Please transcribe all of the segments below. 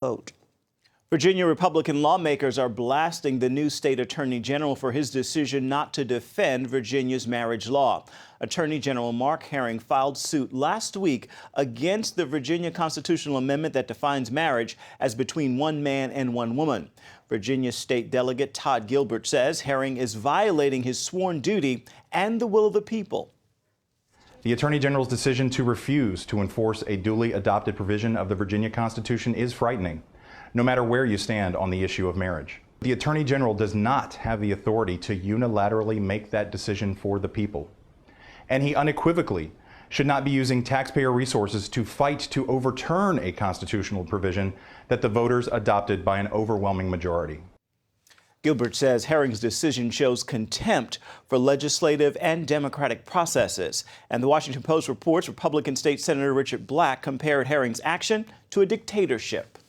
vote. Virginia Republican lawmakers are blasting the new state attorney general for his decision not to defend Virginia's marriage law. Attorney General Mark Herring filed suit last week against the Virginia constitutional amendment that defines marriage as between one man and one woman. Virginia State Delegate Todd Gilbert says Herring is violating his sworn duty and the will of the people. The Attorney General's decision to refuse to enforce a duly adopted provision of the Virginia Constitution is frightening, no matter where you stand on the issue of marriage. The Attorney General does not have the authority to unilaterally make that decision for the people. And he unequivocally should not be using taxpayer resources to fight to overturn a constitutional provision that the voters adopted by an overwhelming majority. Gilbert says Herring's decision shows contempt for legislative and democratic processes. And the Washington Post reports Republican State Senator Richard Black compared Herring's action to a dictatorship.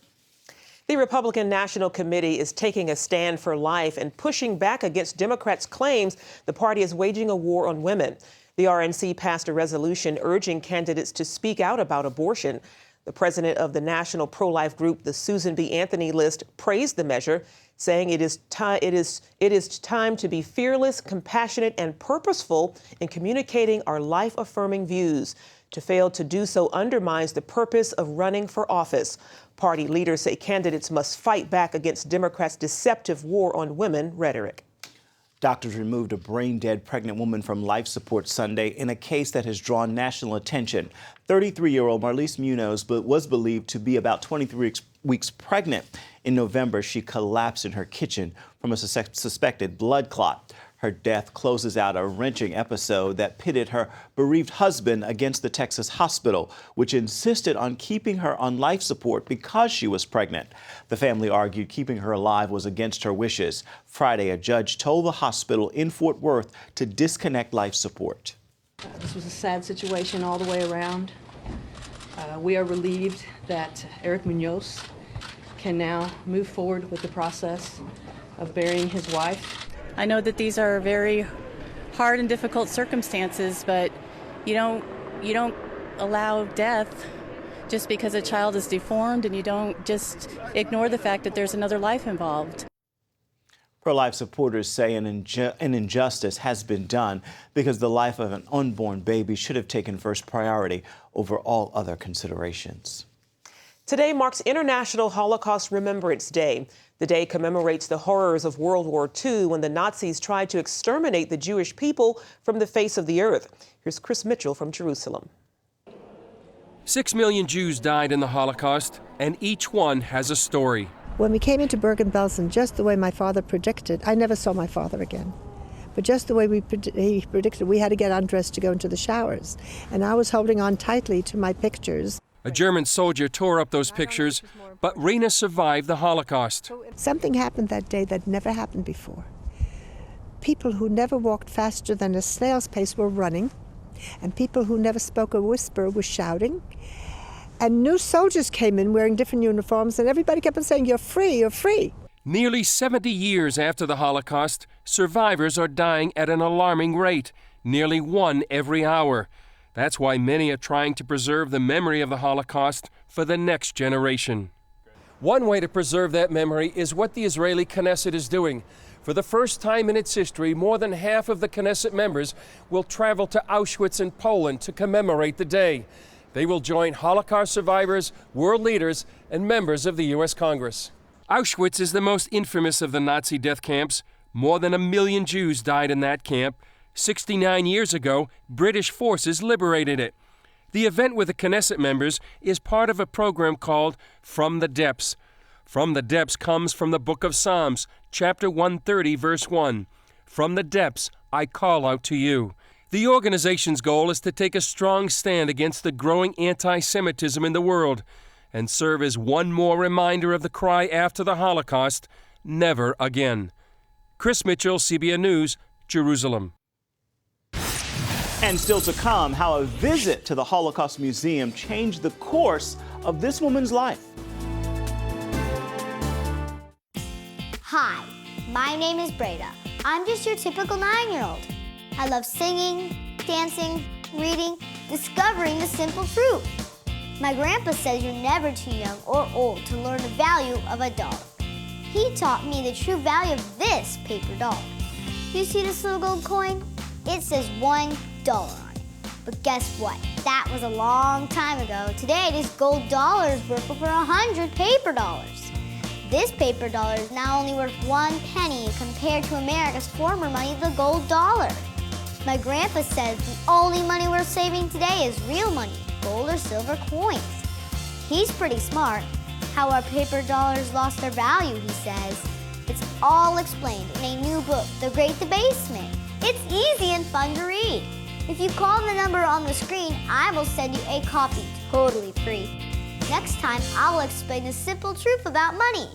The Republican National Committee is taking a stand for life and pushing back against Democrats' claims the party is waging a war on women. The RNC passed a resolution urging candidates to speak out about abortion. The president of the national pro-life group, the Susan B. Anthony List, praised the measure, saying it is time to be fearless, compassionate, and purposeful in communicating our life-affirming views. To fail to do so undermines the purpose of running for office. Party leaders say candidates must fight back against Democrats' deceptive war on women rhetoric. Doctors removed a brain-dead pregnant woman from life support Sunday in a case that has drawn national attention. 33-year-old Marlise Munoz was believed to be about 23 weeks pregnant. In November, she collapsed in her kitchen from a suspected blood clot. Her death closes out a wrenching episode that pitted her bereaved husband against the Texas hospital, which insisted on keeping her on life support because she was pregnant. The family argued keeping her alive was against her wishes. Friday, a judge told the hospital in Fort Worth to disconnect life support. This was a sad situation all the way around. We are relieved that Eric Munoz can now move forward with the process of burying his wife. I know that these are very hard and difficult circumstances, but you don't allow death just because a child is deformed, and you don't just ignore the fact that there's another life involved. Pro-life supporters say an injustice has been done because the life of an unborn baby should have taken first priority over all other considerations. Today marks International Holocaust Remembrance Day. The day commemorates the horrors of World War II when the Nazis tried to exterminate the Jewish people from the face of the earth. Here's Chris Mitchell from Jerusalem. 6 million Jews died in the Holocaust, and each one has a story. When we came into Bergen-Belsen, just the way my father predicted, I never saw my father again. But just the way he predicted, we had to get undressed to go into the showers. And I was holding on tightly to my pictures. A German soldier tore up those pictures, but Rena survived the Holocaust. Something happened that day that never happened before. People who never walked faster than a snail's pace were running, and people who never spoke a whisper were shouting. And new soldiers came in wearing different uniforms, and everybody kept on saying, "You're free, you're free." Nearly 70 years after the Holocaust, survivors are dying at an alarming rate, nearly one every hour. That's why many are trying to preserve the memory of the Holocaust for the next generation. One way to preserve that memory is what the Israeli Knesset is doing. For the first time in its history, more than half of the Knesset members will travel to Auschwitz in Poland to commemorate the day. They will join Holocaust survivors, world leaders, and members of the U.S. Congress. Auschwitz is the most infamous of the Nazi death camps. More than 1 million Jews died in that camp. 69 years ago, British forces liberated it. The event with the Knesset members is part of a program called From the Depths. From the Depths comes from the book of Psalms, chapter 130, verse 1. From the depths, I call out to you. The organization's goal is to take a strong stand against the growing anti-Semitism in the world and serve as one more reminder of the cry after the Holocaust, never again. Chris Mitchell, CBN News, Jerusalem. And still to come, how a visit to the Holocaust Museum changed the course of this woman's life. Hi, my name is Breda. I'm just your typical 9-year-old. I love singing, dancing, reading, discovering the simple truth. My grandpa says you're never too young or old to learn the value of a dollar. He taught me the true value of this paper dollar. You see this little gold coin? It says $1 on it. But guess what? That was a long time ago. Today, this gold dollar is worth over 100 paper dollars. This paper dollar is now only worth 1 penny compared to America's former money, the gold dollar. My grandpa says the only money worth saving today is real money, gold or silver coins. He's pretty smart. How our paper dollars lost their value, he says. It's all explained in a new book, The Great Debasement. It's easy and fun to read. If you call the number on the screen, I will send you a copy totally free. Next time, I will explain the simple truth about money.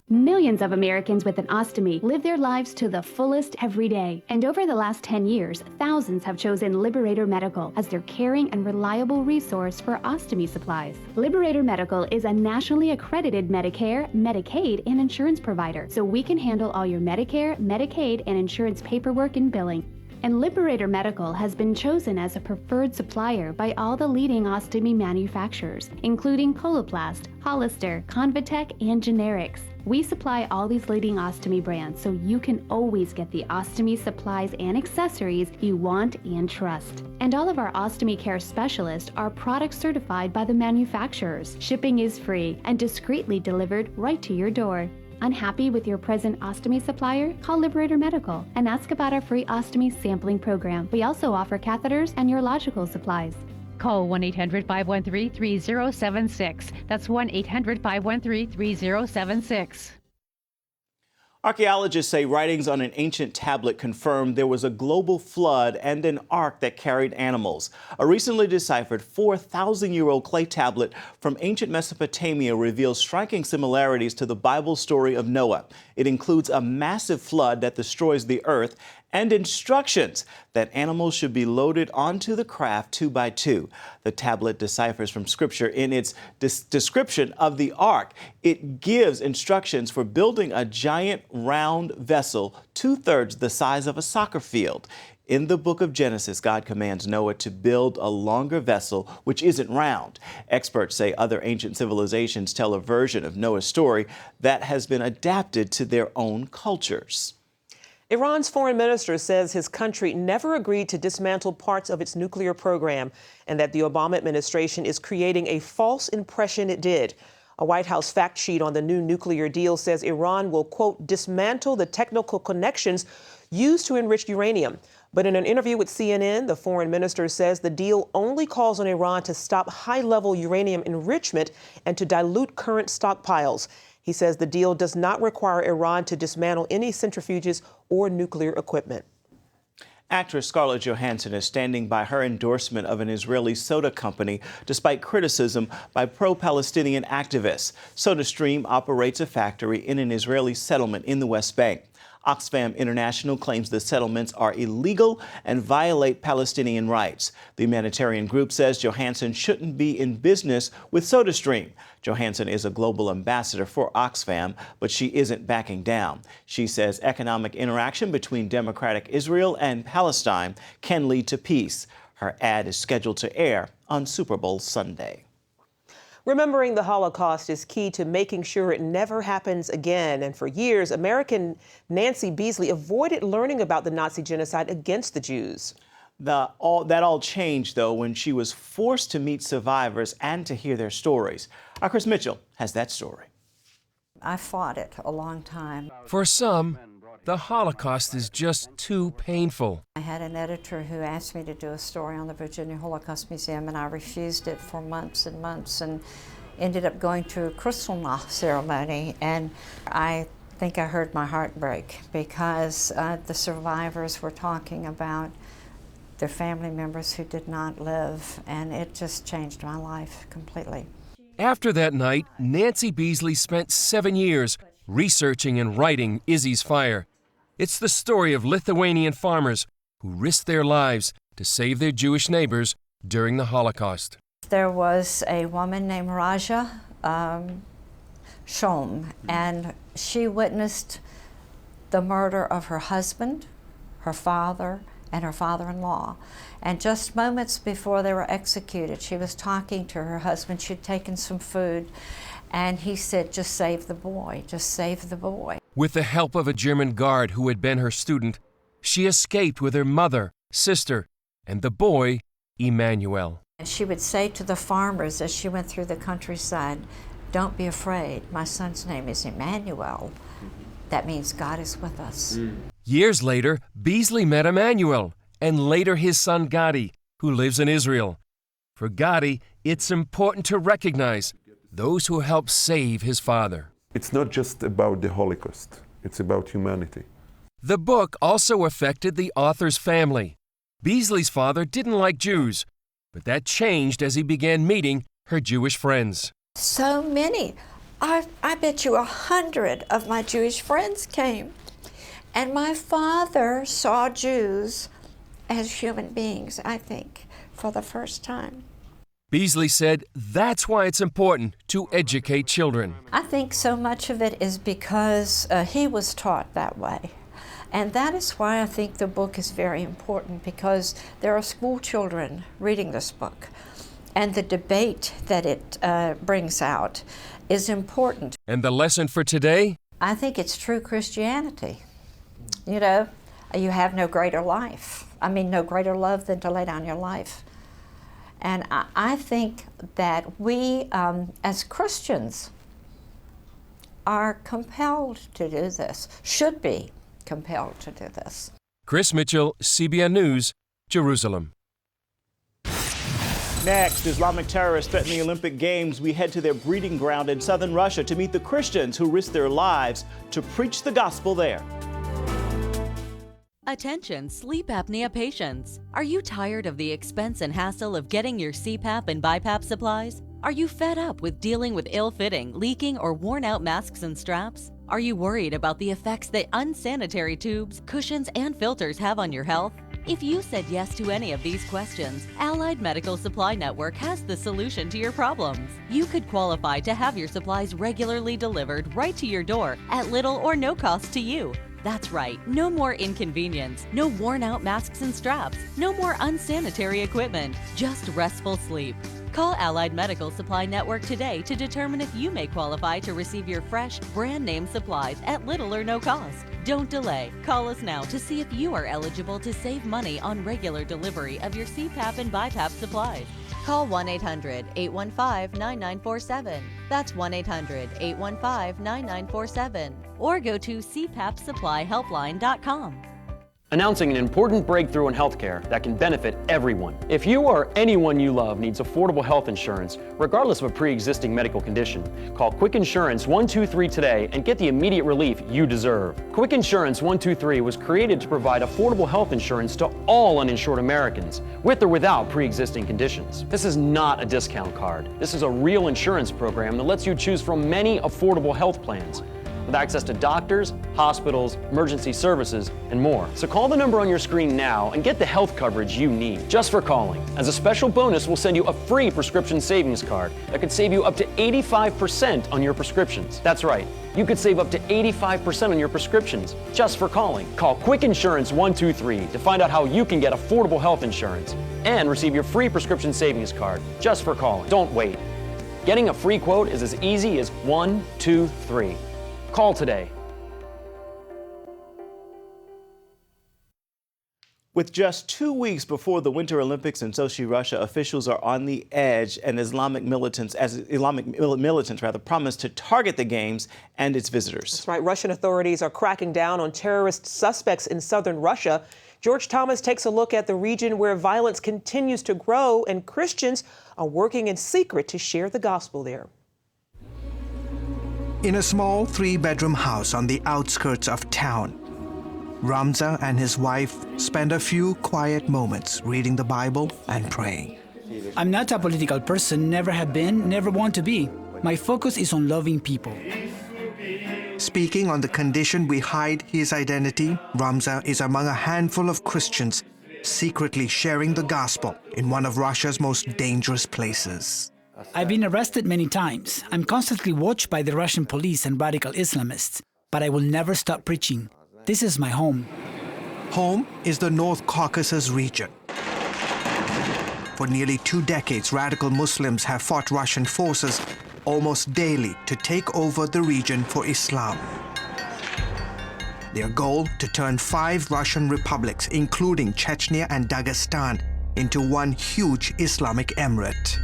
Millions of Americans with an ostomy live their lives to the fullest every day. And over the last 10 years, thousands have chosen Liberator Medical as their caring and reliable resource for ostomy supplies. Liberator Medical is a nationally accredited Medicare, Medicaid, and insurance provider, so we can handle all your Medicare, Medicaid, and insurance paperwork and billing. And Liberator Medical has been chosen as a preferred supplier by all the leading ostomy manufacturers, including Coloplast, Hollister, Convatec, and Generics. We supply all these leading ostomy brands, so you can always get the ostomy supplies and accessories you want and trust. And all of our ostomy care specialists are product certified by the manufacturers. Shipping is free and discreetly delivered right to your door. Unhappy with your present ostomy supplier? Call Liberator Medical and ask about our free ostomy sampling program. We also offer catheters and urological supplies. Call 1-800-513-3076. That's 1-800-513-3076. Archaeologists say writings on an ancient tablet confirm there was a global flood and an ark that carried animals. A recently deciphered 4,000-year-old clay tablet from ancient Mesopotamia reveals striking similarities to the Bible story of Noah. It includes a massive flood that destroys the earth and instructions that animals should be loaded onto the craft 2 by 2. The tablet deciphers from Scripture in its description of the ark. It gives instructions for building a giant round vessel 2/3 the size of a soccer field. In the book of Genesis, God commands Noah to build a longer vessel, which isn't round. Experts say other ancient civilizations tell a version of Noah's story that has been adapted to their own cultures. Iran's foreign minister says his country never agreed to dismantle parts of its nuclear program and that the Obama administration is creating a false impression it did. A White House fact sheet on the new nuclear deal says Iran will, quote, dismantle the technical connections used to enrich uranium. But in an interview with CNN, the foreign minister says the deal only calls on Iran to stop high-level uranium enrichment and to dilute current stockpiles. He says the deal does not require Iran to dismantle any centrifuges or nuclear equipment. Actress Scarlett Johansson is standing by her endorsement of an Israeli soda company despite criticism by pro-Palestinian activists. SodaStream operates a factory in an Israeli settlement in the West Bank. Oxfam International claims the settlements are illegal and violate Palestinian rights. The humanitarian group says Johansson shouldn't be in business with SodaStream. Johansson is a global ambassador for Oxfam, but she isn't backing down. She says economic interaction between democratic Israel and Palestine can lead to peace. Her ad is scheduled to air on Super Bowl Sunday. Remembering the Holocaust is key to making sure it never happens again. And for years, American Nancy Beasley avoided learning about the Nazi genocide against the Jews. That all changed, though, when she was forced to meet survivors and to hear their stories. Our Chris Mitchell has that story. I fought it a long time. For some, the Holocaust is just too painful. I had an editor who asked me to do a story on the Virginia Holocaust Museum, and I refused it for months and months and ended up going to a Kristallnacht ceremony. And I think I heard my heart break because the survivors were talking about their family members who did not live, and it just changed my life completely. After that night, Nancy Beasley spent 7 years researching and writing Izzy's Fire. It's the story of Lithuanian farmers who risked their lives to save their Jewish neighbors during the Holocaust. There was a woman named Raja Shom, and she witnessed the murder of her husband, her father, and her father-in-law. And just moments before they were executed, she was talking to her husband. She'd taken some food, and he said, "Just save the boy, just save the boy." With the help of a German guard who had been her student, she escaped with her mother, sister, and the boy, Emmanuel. And she would say to the farmers as she went through the countryside, "Don't be afraid, my son's name is Emmanuel." That means God is with us. Years later, Beasley met Emmanuel, and later his son Gadi, who lives in Israel. For Gadi, it's important to recognize those who helped save his father. It's not just about the Holocaust, it's about humanity. The book also affected the author's family. Beasley's father didn't like Jews, but that changed as he began meeting her Jewish friends. So many. I bet you 100 of my Jewish friends came. And my father saw Jews as human beings, I think, for the first time. Beasley said that's why it's important to educate children. I think so much of it is because he was taught that way. And that is why I think the book is very important, because there are school children reading this book. And the debate that it brings out is important. And the lesson for today? I think it's true Christianity. You know, you have no greater life. I mean, no greater love than to lay down your life. And I think that we, as Christians, are compelled to do this, should be compelled to do this. Chris Mitchell, CBN News, Jerusalem. Next, Islamic terrorists threaten the Olympic Games. We head to their breeding ground in southern Russia to meet the Christians who risk their lives to preach the gospel there. Attention sleep apnea patients. Are you tired of the expense and hassle of getting your CPAP and BiPAP supplies? Are you fed up with dealing with ill-fitting, leaking, or worn-out masks and straps? Are you worried about the effects that unsanitary tubes, cushions, and filters have on your health? If you said yes to any of these questions, Allied Medical Supply Network has the solution to your problems. You could qualify to have your supplies regularly delivered right to your door at little or no cost to you. That's right, no more inconvenience, no worn-out masks and straps, no more unsanitary equipment, just restful sleep. Call Allied Medical Supply Network today to determine if you may qualify to receive your fresh, brand-name supplies at little or no cost. Don't delay. Call us now to see if you are eligible to save money on regular delivery of your CPAP and BiPAP supplies. Call 1-800-815-9947. That's 1-800-815-9947. Or go to cpapsupplyhelpline.com. Announcing an important breakthrough in healthcare that can benefit everyone. If you or anyone you love needs affordable health insurance, regardless of a pre-existing medical condition, call Quick Insurance 123 today and get the immediate relief you deserve. Quick Insurance 123 was created to provide affordable health insurance to all uninsured Americans, with or without pre-existing conditions. This is not a discount card. This is a real insurance program that lets you choose from many affordable health plans, with access to doctors, hospitals, emergency services, and more. So call the number on your screen now and get the health coverage you need just for calling. As a special bonus, we'll send you a free prescription savings card that could save you up to 85% on your prescriptions. That's right, you could save up to 85% on your prescriptions just for calling. Call Quick Insurance 123 to find out how you can get affordable health insurance and receive your free prescription savings card just for calling. Don't wait. Getting a free quote is as easy as 1, 2, 3. Call today. With just 2 weeks before the Winter Olympics in Sochi, Russia, officials are on the edge, and Islamic militants promise to target the games and its visitors. That's right. Russian authorities are cracking down on terrorist suspects in southern Russia. George Thomas takes a look at the region where violence continues to grow, and Christians are working in secret to share the gospel there. In a small 3-bedroom house on the outskirts of town, Ramza and his wife spend a few quiet moments reading the Bible and praying. I'm not a political person, never have been, never want to be. My focus is on loving people. Speaking on the condition we hide his identity, Ramza is among a handful of Christians secretly sharing the gospel in one of Russia's most dangerous places. I've been arrested many times. I'm constantly watched by the Russian police and radical Islamists, but I will never stop preaching. This is my home. Home is the North Caucasus region. For nearly 2 decades, radical Muslims have fought Russian forces almost daily to take over the region for Islam. Their goal to turn 5 Russian republics, including Chechnya and Dagestan, into one huge Islamic emirate.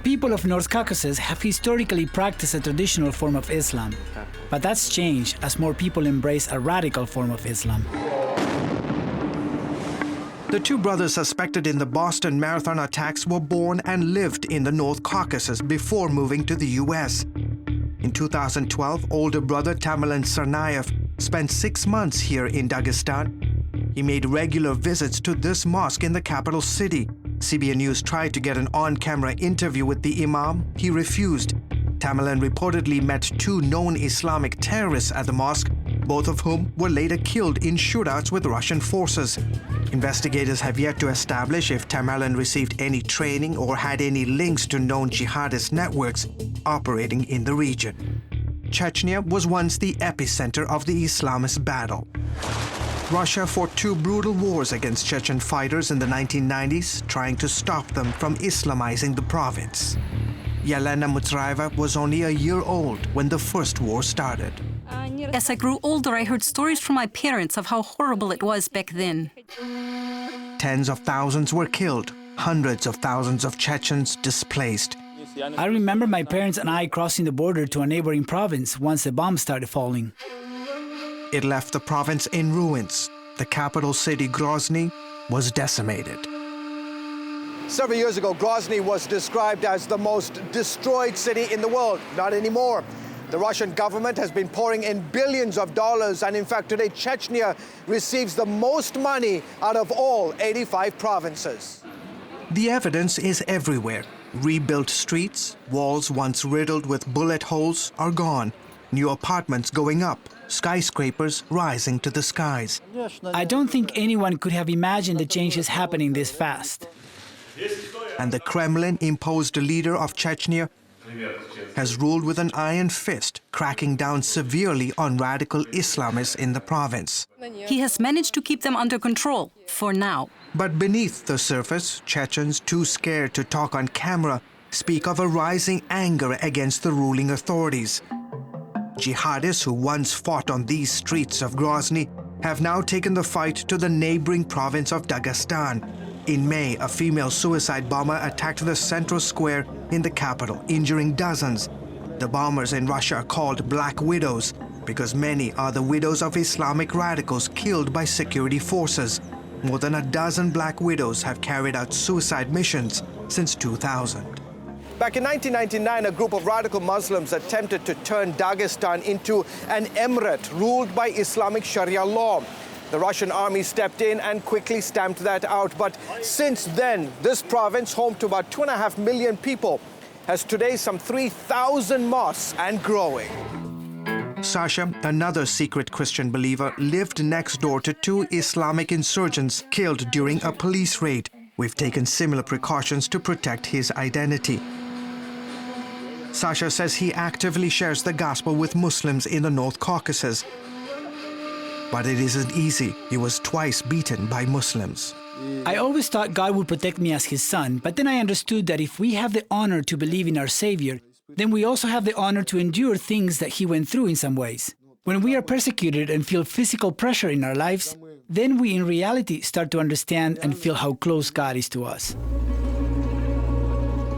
People of North Caucasus have historically practiced a traditional form of Islam, but that's changed as more people embrace a radical form of Islam. The 2 brothers suspected in the Boston Marathon attacks were born and lived in the North Caucasus before moving to the U.S. In 2012, older brother Tamerlan Tsarnaev spent 6 months here in Dagestan. He made regular visits to this mosque in the capital city. CBN News tried to get an on-camera interview with the imam. He refused. Tamerlan reportedly met 2 known Islamic terrorists at the mosque, both of whom were later killed in shootouts with Russian forces. Investigators have yet to establish if Tamerlan received any training or had any links to known jihadist networks operating in the region. Chechnya was once the epicenter of the Islamist battle. Russia fought 2 brutal wars against Chechen fighters in the 1990s, trying to stop them from Islamizing the province. Yelena Mutraeva was only a year old when the first war started. As I grew older, I heard stories from my parents of how horrible it was back then. Tens of thousands were killed, hundreds of thousands of Chechens displaced. I remember my parents and I crossing the border to a neighboring province once the bombs started falling. It left the province in ruins. The capital city, Grozny, was decimated. Several years ago, Grozny was described as the most destroyed city in the world. Not anymore. The Russian government has been pouring in billions of dollars, and in fact today Chechnya receives the most money out of all 85 provinces. The evidence is everywhere. Rebuilt streets, walls once riddled with bullet holes are gone. New apartments going up, skyscrapers rising to the skies. I don't think anyone could have imagined the changes happening this fast. And the Kremlin-imposed leader of Chechnya has ruled with an iron fist, cracking down severely on radical Islamists in the province. He has managed to keep them under control, for now. But beneath the surface, Chechens, too scared to talk on camera, speak of a rising anger against the ruling authorities. Jihadists who once fought on these streets of Grozny have now taken the fight to the neighboring province of Dagestan. In May, a female suicide bomber attacked the central square in the capital, injuring dozens. The bombers in Russia are called Black Widows because many are the widows of Islamic radicals killed by security forces. More than a dozen Black Widows have carried out suicide missions since 2000. Back in 1999, a group of radical Muslims attempted to turn Dagestan into an emirate ruled by Islamic Sharia law. The Russian army stepped in and quickly stamped that out. But since then, this province, home to about 2.5 million people, has today some 3,000 mosques and growing. Sasha, another secret Christian believer, lived next door to 2 Islamic insurgents killed during a police raid. We've taken similar precautions to protect his identity. Sasha says he actively shares the gospel with Muslims in the North Caucasus. But it isn't easy. He was twice beaten by Muslims. I always thought God would protect me as his son, but then I understood that if we have the honor to believe in our Savior, then we also have the honor to endure things that he went through in some ways. When we are persecuted and feel physical pressure in our lives, then we in reality start to understand and feel how close God is to us.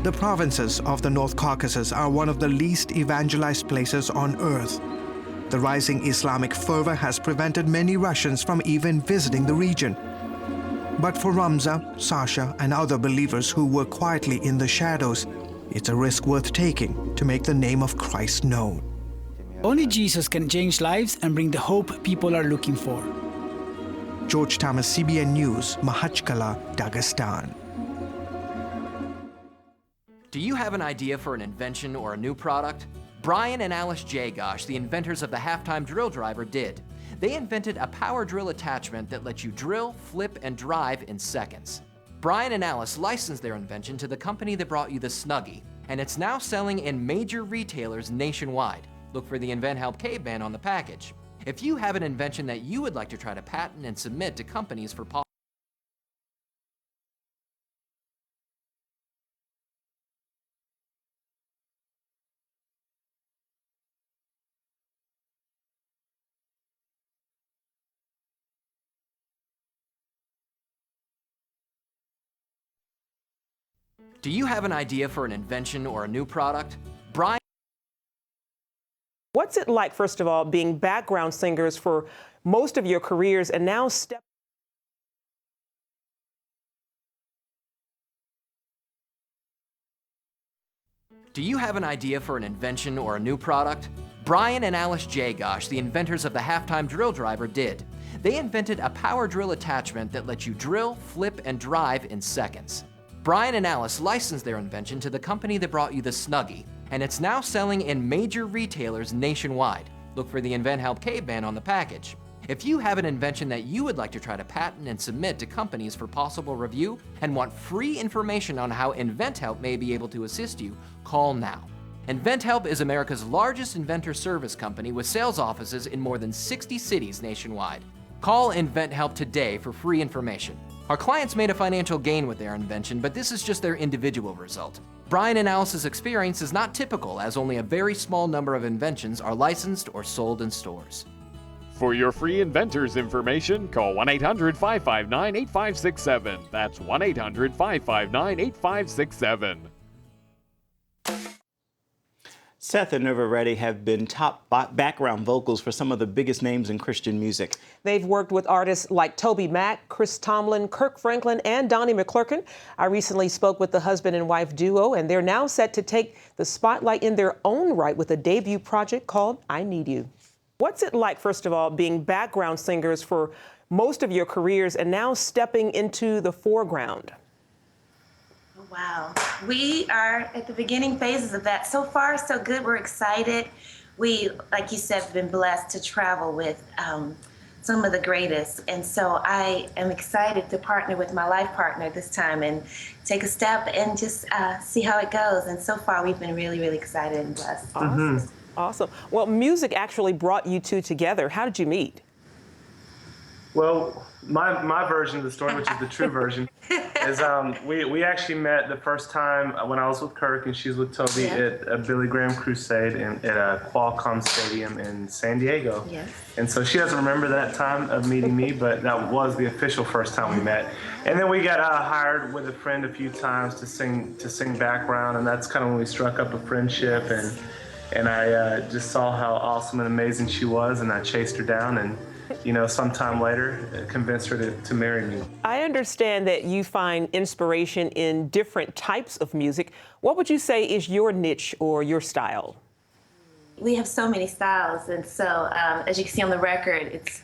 The provinces of the North Caucasus are one of the least evangelized places on earth. The rising Islamic fervor has prevented many Russians from even visiting the region. But for Ramza, Sasha, and other believers who work quietly in the shadows, it's a risk worth taking to make the name of Christ known. Only Jesus can change lives and bring the hope people are looking for. George Thomas, CBN News, Makhachkala, Dagestan. Do you have an idea for an invention or a new product? Brian and Alice Jagosh, the inventors of the halftime drill driver, did. They invented a power drill attachment that lets you drill, flip, and drive in seconds. Brian and Alice licensed their invention to the company that brought you the Snuggie, and it's now selling in major retailers nationwide. Look for the Invent Help Caveman on the package. If you have an invention that you would like to try to patent and submit to companies for Do you have an idea for an invention or a new product? Brian. What's it like, first of all, being background singers for most of your careers and now Do you have an idea for an invention or a new product? Brian and Alice Jagosh, the inventors of the halftime drill driver, did. They invented a power drill attachment that lets you drill, flip, and drive in seconds. Brian and Alice licensed their invention to the company that brought you the Snuggie, and it's now selling in major retailers nationwide. Look for the Invent Help Caveman on the package. If you have an invention that you would like to try to patent and submit to companies for possible review and want free information on how Invent Help may be able to assist you, call now. Invent Help is America's largest inventor service company with sales offices in more than 60 cities nationwide. Call Invent Help today for free information. Our clients made a financial gain with their invention, but this is just their individual result. Brian and Alice's experience is not typical, as only a very small number of inventions are licensed or sold in stores. For your free inventors information, call 1-800-559-8567. That's 1-800-559-8567. Seth and Nerva Reddy have been top background vocals for some of the biggest names in Christian music. They've worked with artists like Toby Mac, Chris Tomlin, Kirk Franklin, and Donnie McClurkin. I recently spoke with the husband and wife duo, and they're now set to take the spotlight in their own right with a debut project called I Need You. What's it like, first of all, being background singers for most of your careers and now stepping into the foreground? Wow. We are at the beginning phases of that. So far, so good. We're excited. We, like you said, have been blessed to travel with some of the greatest. And so I am excited to partner with my life partner this time and take a step and just see how it goes. And so far, we've been really, really excited and blessed. Awesome. Awesome. Well, music actually brought you two together. How did you meet? Well, my version of the story, which is the true version, is we actually met the first time when I was with Kirk and she was with Toby at a Billy Graham crusade at a Qualcomm Stadium in San Diego. Yes. And so she doesn't remember that time of meeting me, but that was the official first time we met. And then we got hired with a friend a few times to sing background, and that's kind of when we struck up a friendship. And I just saw how awesome and amazing she was, and I chased her down and, sometime later, convinced her to marry me. I understand that you find inspiration in different types of music. What would you say is your niche or your style? We have so many styles, and so as you can see on the record, it's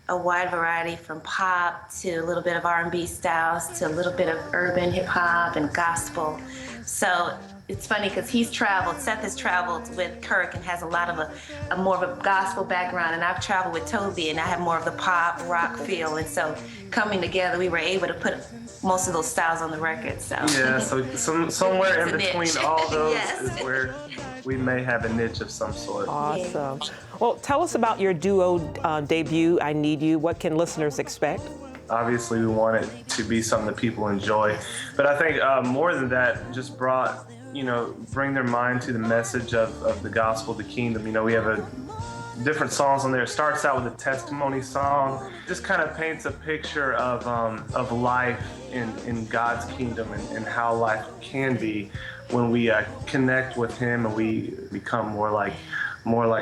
a wide variety from pop to a little bit of R&B styles to a little bit of urban hip hop and gospel. So it's funny because Seth has traveled with Kirk and has a lot of a more of a gospel background, and I've traveled with Toby and I have more of the pop rock feel, and so coming together we were able to put most of those styles on the record. So yeah, so somewhere in It's a between niche. all those Yes. is where we may have a niche of some sort. Awesome. Well, tell us about your duo debut, I Need You. What can listeners expect? Obviously, we want it to be something that people enjoy. But I think more than that, just bring their mind to the message of the gospel, the kingdom. We have different songs on there. It starts out with a testimony song. Just kind of paints a picture of life in God's kingdom and how life can be when we connect with Him and we become more like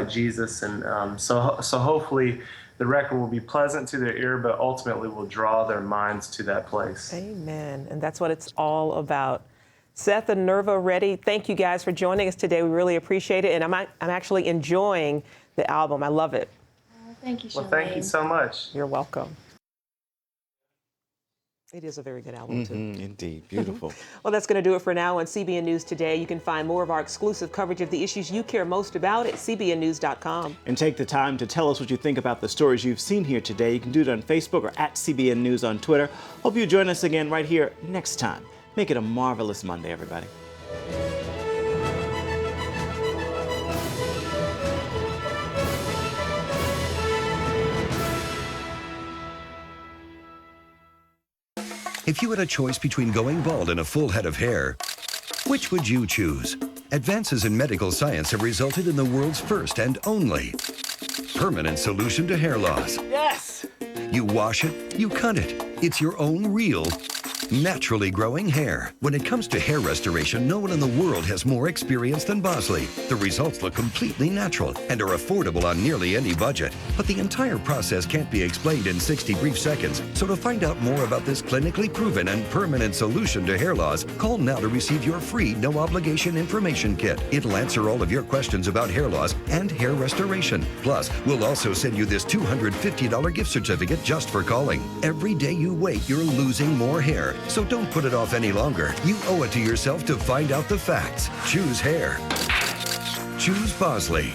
Jesus. And so hopefully the record will be pleasant to their ear, but ultimately will draw their minds to that place. Amen. And that's what it's all about. Seth and Nerva Reddy, thank you guys for joining us today. We really appreciate it. And I'm actually enjoying the album. I love it. Thank you, Well, thank you so much. You're welcome. It is a very good album, too. Indeed. Beautiful. Well, that's going to do it for now on CBN News Today. You can find more of our exclusive coverage of the issues you care most about at cbnnews.com. And take the time to tell us what you think about the stories you've seen here today. You can do it on Facebook or at CBN News on Twitter. Hope you join us again right here next time. Make it a marvelous Monday, everybody. If you had a choice between going bald and a full head of hair, which would you choose? Advances in medical science have resulted in the world's first and only permanent solution to hair loss. Yes! You wash it, you cut it. It's your own real, naturally growing hair. When it comes to hair restoration, no one in the world has more experience than Bosley. The results look completely natural and are affordable on nearly any budget. But the entire process can't be explained in 60 brief seconds. So to find out more about this clinically proven and permanent solution to hair loss, call now to receive your free no-obligation information kit. It'll answer all of your questions about hair loss and hair restoration. Plus, we'll also send you this $250 gift certificate just for calling. Every day you wait, you're losing more hair. So don't put it off any longer. You owe it to yourself to find out the facts. Choose hair. Choose Bosley.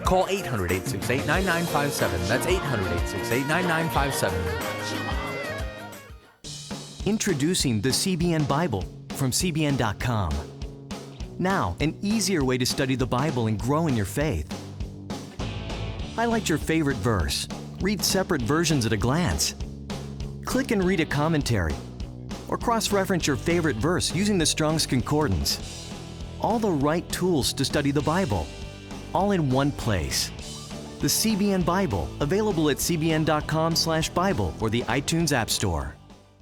Call 800-868-9957. That's 800-868-9957. Introducing the CBN Bible from CBN.com. Now, an easier way to study the Bible and grow in your faith. Highlight your favorite verse. Read separate versions at a glance. Click and read a commentary. Or cross-reference your favorite verse using the Strong's Concordance. All the right tools to study the Bible, all in one place. The CBN Bible, available at cbn.com/Bible or the iTunes App Store.